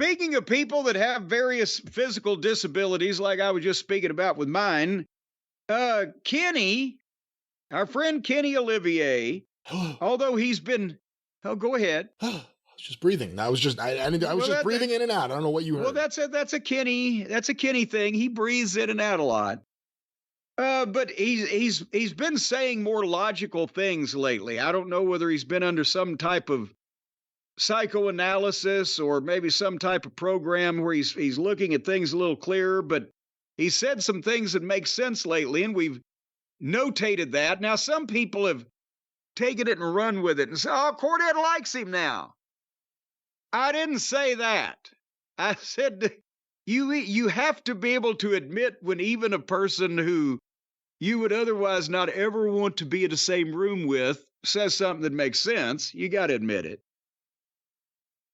Speaking of people that have various physical disabilities, like I was just speaking about with mine, Kenny, our friend Kenny Olivier, although he's been, oh, go ahead. I was just breathing. I was just breathing in and out. I don't know what you heard. Well, that's a Kenny thing. He breathes in and out a lot. But he's been saying more logical things lately. I don't know whether he's been under some type of psychoanalysis or maybe some type of program where he's looking at things a little clearer, but he said some things that make sense lately, and we've notated that. Now, some people have taken it and run with it and said, oh, Cornette likes him now. I didn't say that. I said you have to be able to admit when even a person who you would otherwise not ever want to be in the same room with says something that makes sense. You got to admit it.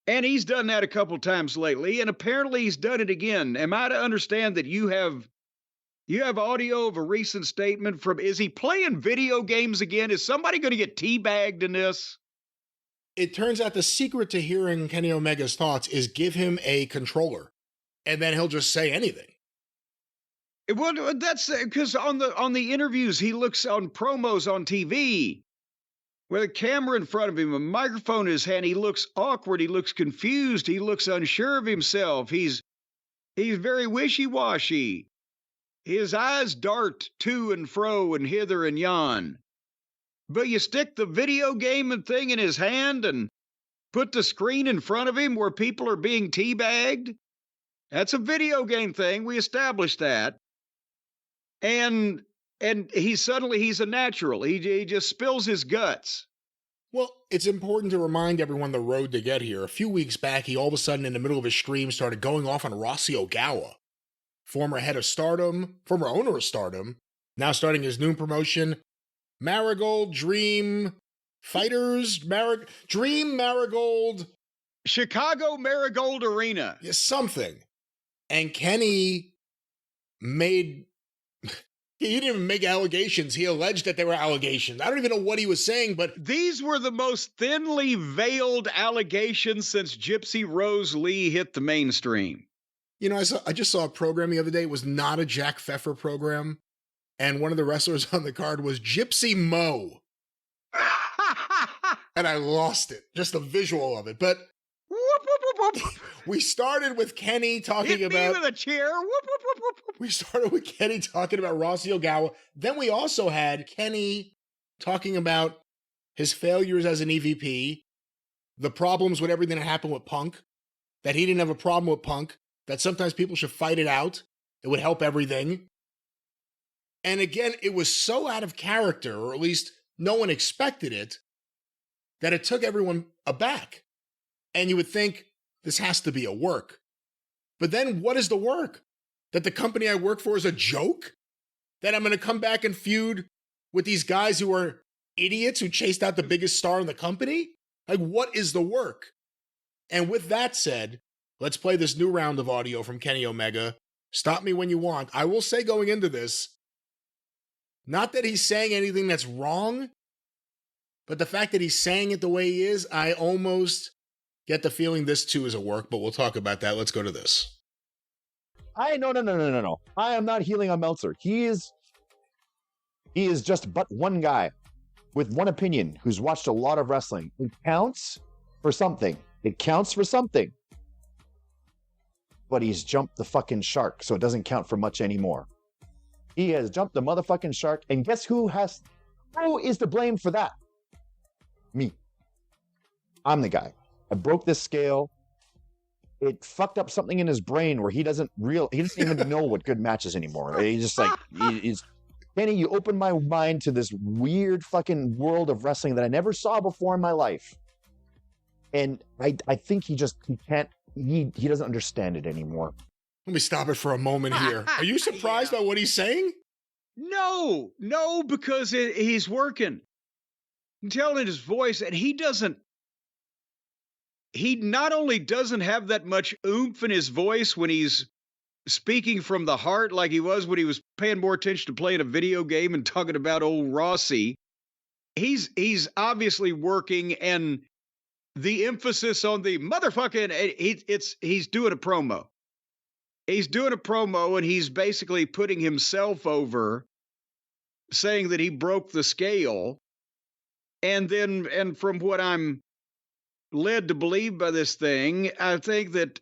And he's done that a couple times lately, and apparently he's done it again. Am I to understand that you have audio of a recent statement from, is he playing video games again? Is somebody going to get teabagged in this? It turns out the secret to hearing Kenny Omega's thoughts is give him a controller, and then he'll just say anything. Well, that's because on the interviews, he looks on promos on TV with a camera in front of him, a microphone in his hand. He looks awkward. He looks confused. He looks unsure of himself. He's very wishy-washy. His eyes dart to and fro and hither and yon. But you stick the video game and thing in his hand and put the screen in front of him where people are being teabagged. That's a video game thing. We established that. And he's a natural. He just spills his guts. Well, it's important to remind everyone the road to get here. A few weeks back, he all of a sudden, in the middle of his stream, started going off on Rossi Ogawa, former head of Stardom, former owner of Stardom, now starting his new promotion, Marigold Dream Fighters, Dream Marigold, Chicago Marigold Arena. Yeah, something. And Kenny made... He didn't even make allegations. He alleged that they were allegations. I don't even know what he was saying, but... These were the most thinly veiled allegations since Gypsy Rose Lee hit the mainstream. You know, I just saw a program the other day. It was not a Jack Pfeffer program. And one of the wrestlers on the card was Gypsy Mo. And I lost it. Just the visual of it. But we started with Kenny talking about... Hit me with a chair. We started with Kenny talking about Rossi Ogawa. Then we also had Kenny talking about his failures as an EVP, the problems with everything that happened with Punk, that he didn't have a problem with Punk, that sometimes people should fight it out. It would help everything. And again, it was so out of character, or at least no one expected it, that it took everyone aback. And you would think, this has to be a work. But then what is the work? That the company I work for is a joke? That I'm going to come back and feud with these guys who are idiots who chased out the biggest star in the company? Like, what is the work? And with that said, let's play this new round of audio from Kenny Omega. Stop me when you want. I will say going into this, not that he's saying anything that's wrong, but the fact that he's saying it the way he is, I almost get the feeling this too is a work, but we'll talk about that. Let's go to this. No. I am not healing on Meltzer. He is just but one guy with one opinion who's watched a lot of wrestling. It counts for something. But he's jumped the fucking shark, so it doesn't count for much anymore. He has jumped the motherfucking shark, and guess who is to blame for that? Me. I'm the guy. I broke this scale. It fucked up something in his brain where he doesn't even know what good matches anymore. He's just like, Kenny, you opened my mind to this weird fucking world of wrestling that I never saw before in my life. And I think he doesn't understand it anymore. Let me stop it for a moment here. Are you surprised by what he's saying? No, because he's working. I'm telling his voice, and he not only doesn't have that much oomph in his voice when he's speaking from the heart like he was when he was paying more attention to playing a video game and talking about old Rossi. He's obviously working, and the emphasis on the motherfucking, he's doing a promo. He's doing a promo and he's basically putting himself over, saying that he broke the scale. And from what I'm led to believe by this thing, I think that,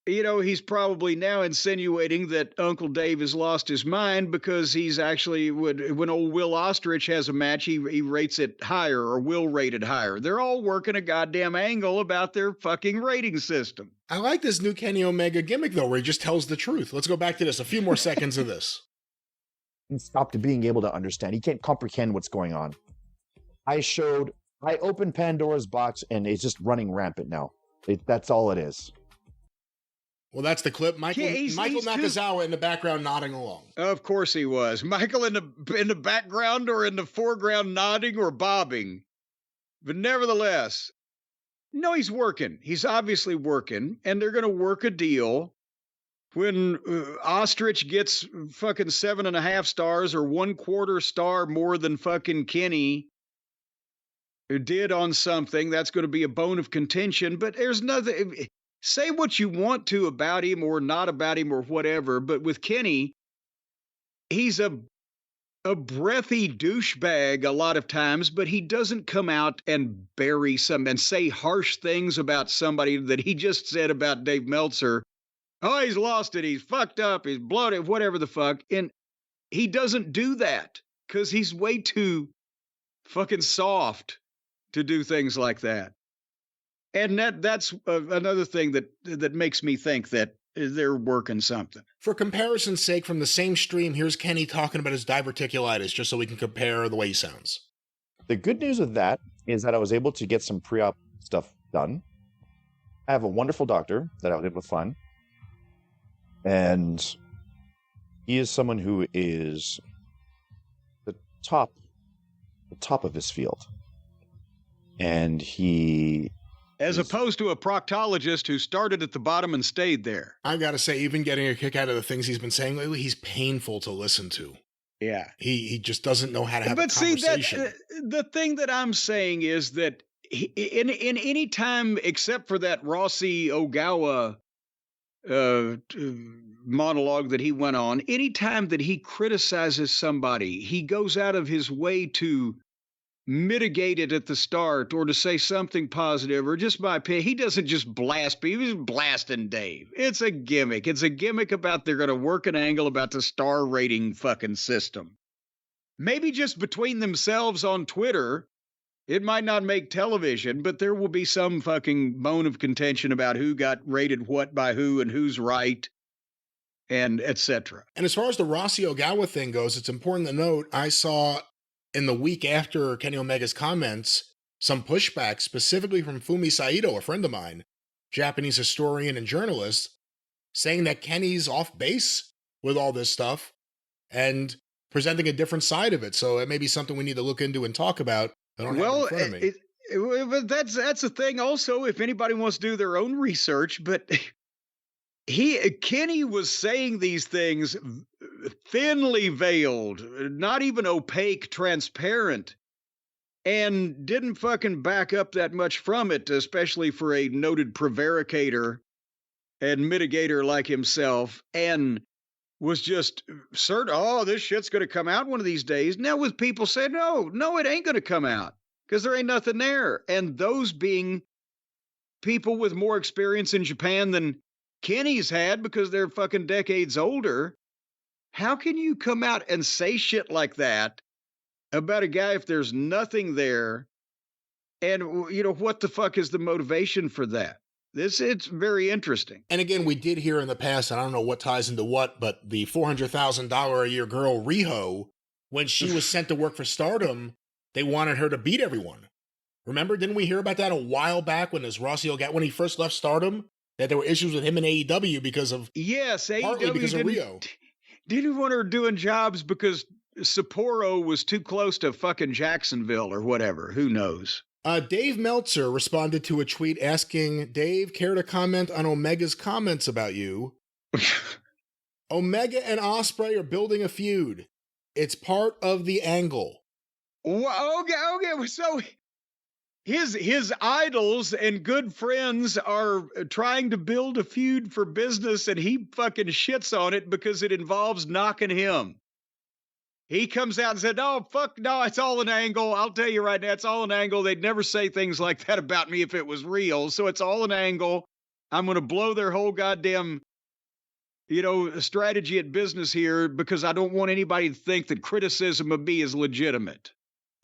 he's probably now insinuating that Uncle Dave has lost his mind because he's actually, when old Will Ostrich has a match, he rates it higher, or will rate it higher. They're all working a goddamn angle about their fucking rating system. I like this new Kenny Omega gimmick, though, where he just tells the truth. Let's go back to this. A few more seconds of this. He stopped being able to understand. He can't comprehend what's going on. I opened Pandora's box and it's just running rampant now. That's all it is. Well, that's the clip. Michael Nakazawa in the background nodding along. Of course he was. Michael in the background or in the foreground nodding or bobbing. But nevertheless, no, he's working. He's obviously working, and they're going to work a deal when Ostrich gets fucking 7.5 stars or 1/4 star more than fucking Kenny did on something. That's going to be a bone of contention, but there's nothing. Say what you want to about him or not about him or whatever, but with Kenny, he's a breathy douchebag a lot of times, but he doesn't come out and bury some and say harsh things about somebody that he just said about Dave Meltzer. Oh, he's lost it. He's fucked up. He's bloated, whatever the fuck. And he doesn't do that because he's way too fucking soft to do things like that. And that's another thing that makes me think that they're working something. For comparison's sake, from the same stream, here's Kenny talking about his diverticulitis, just so we can compare the way he sounds. The good news with that is that I was able to get some pre-op stuff done. I have a wonderful doctor that I did with fun. And he is someone who is the top of his field. And he... As opposed to a proctologist who started at the bottom and stayed there. I gotta say, even getting a kick out of the things he's been saying lately, he's painful to listen to. Yeah. He just doesn't know how to have a conversation. But see, the thing that I'm saying is that in any time except for that Rossi Ogawa monologue that he went on, any time that he criticizes somebody, he goes out of his way to mitigate it at the start or to say something positive or just my opinion. He doesn't just blast people. He was blasting Dave. It's a gimmick. It's a gimmick about they're going to work an angle about the star rating fucking system. Maybe just between themselves on Twitter, it might not make television, but there will be some fucking bone of contention about who got rated what by who and who's right and etc. And as far as the Rossi Ogawa thing goes, it's important to note, I saw in the week after Kenny Omega's comments, some pushback specifically from Fumi Saito, a friend of mine, Japanese historian and journalist, saying that Kenny's off base with all this stuff and presenting a different side of it. So it may be something we need to look into and talk about. I don't have it in front of me. But that's the thing also, if anybody wants to do their own research, but Kenny was saying these things thinly veiled, not even opaque, transparent, and didn't fucking back up that much from it, especially for a noted prevaricator and mitigator like himself, and was just certain, oh, this shit's going to come out one of these days. Now with people saying, no, it ain't going to come out because there ain't nothing there. And those being people with more experience in Japan than Kenny's had because they're fucking decades older. How can you come out and say shit like that about a guy if there's nothing there? And, what the fuck is the motivation for that? It's very interesting. And again, we did hear in the past, and I don't know what ties into what, but the $400,000 a year girl, Riho, when she was sent to work for Stardom, they wanted her to beat everyone. Remember, didn't we hear about that a while back when when he first left Stardom? That there were issues with him in AEW because of AEW because of Riho. Didn't want her doing jobs because Sapporo was too close to fucking Jacksonville or whatever. Who knows? Dave Meltzer responded to a tweet asking, Dave, care to comment on Omega's comments about you? Omega and Ospreay are building a feud. It's part of the angle. Well, okay. So his idols and good friends are trying to build a feud for business, and he fucking shits on it because it involves knocking him. He comes out and said, "No, fuck no, it's all an angle. I'll tell you right now, it's all an angle. They'd never say things like that about me if it was real. So it's all an angle. I'm going to blow their whole goddamn, strategy at business here because I don't want anybody to think that criticism of me is legitimate."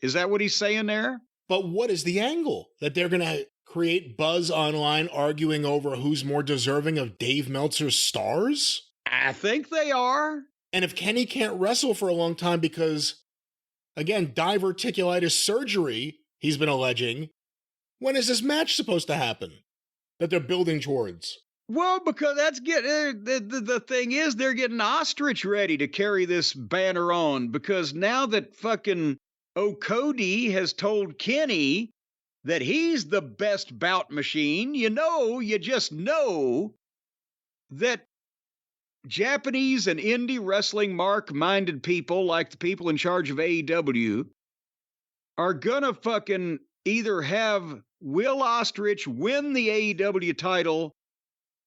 Is that what he's saying there? But what is the angle? That they're going to create buzz online arguing over who's more deserving of Dave Meltzer's stars? I think they are. And if Kenny can't wrestle for a long time because, again, diverticulitis surgery, he's been alleging, when is this match supposed to happen that they're building towards? Well, because that's the thing is they're getting Ostrich ready to carry this banner on because now that fucking Cody has told Kenny that he's the best bout machine, you just know that Japanese and indie wrestling mark-minded people like the people in charge of AEW are gonna fucking either have Will Ostrich win the AEW title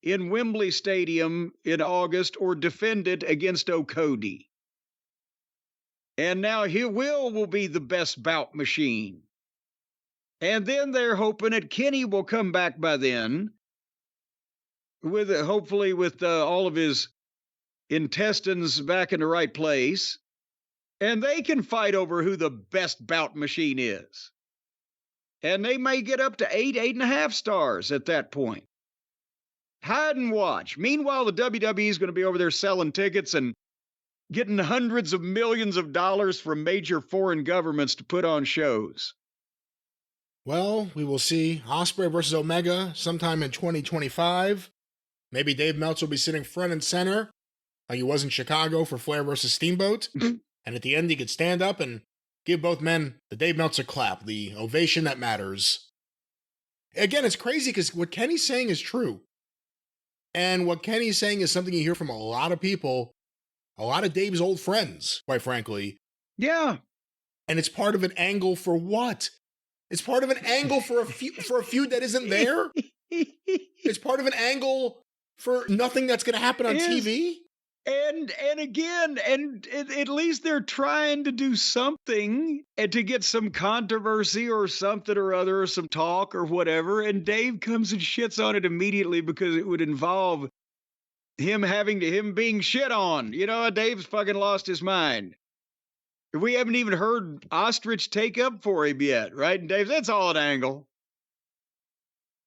in Wembley Stadium in August or defend it against Cody. And now Will be the best bout machine. And then they're hoping that Kenny will come back by then hopefully with all of his intestines back in the right place, and they can fight over who the best bout machine is. And they may get up to 8.5 stars at that point. Hide and watch. Meanwhile, the WWE is going to be over there selling tickets and getting hundreds of millions of dollars from major foreign governments to put on shows. Well, we will see Ospreay versus Omega sometime in 2025. Maybe Dave Meltzer will be sitting front and center like he was in Chicago for Flair versus Steamboat. And at the end, he could stand up and give both men the Dave Meltzer clap, the ovation that matters. Again, it's crazy because what Kenny's saying is true. And what Kenny's saying is something you hear from a lot of people, a lot of Dave's old friends, quite frankly. Yeah. And it's part of an angle for what? It's part of an angle for a feud that isn't there? It's part of an angle for nothing that's going to happen on TV? And again, at least they're trying to do something and to get some controversy or something or other, or some talk or whatever. And Dave comes and shits on it immediately because it would involve him being shit on. Dave's fucking lost his mind. We haven't even heard Ostrich take up for him yet, right? And Dave, that's all an angle.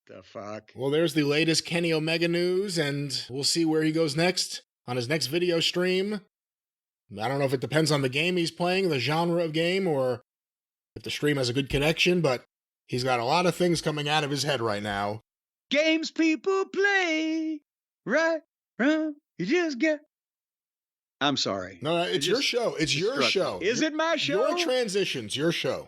The fuck? Well, there's the latest Kenny Omega news, and we'll see where he goes next on his next video stream. I don't know if it depends on the game he's playing, the genre of game, or if the stream has a good connection, but he's got a lot of things coming out of his head right now. Games people play, right? You just get... I'm sorry. No, it's your show. It's your show. Is it my show? Your transitions, your show.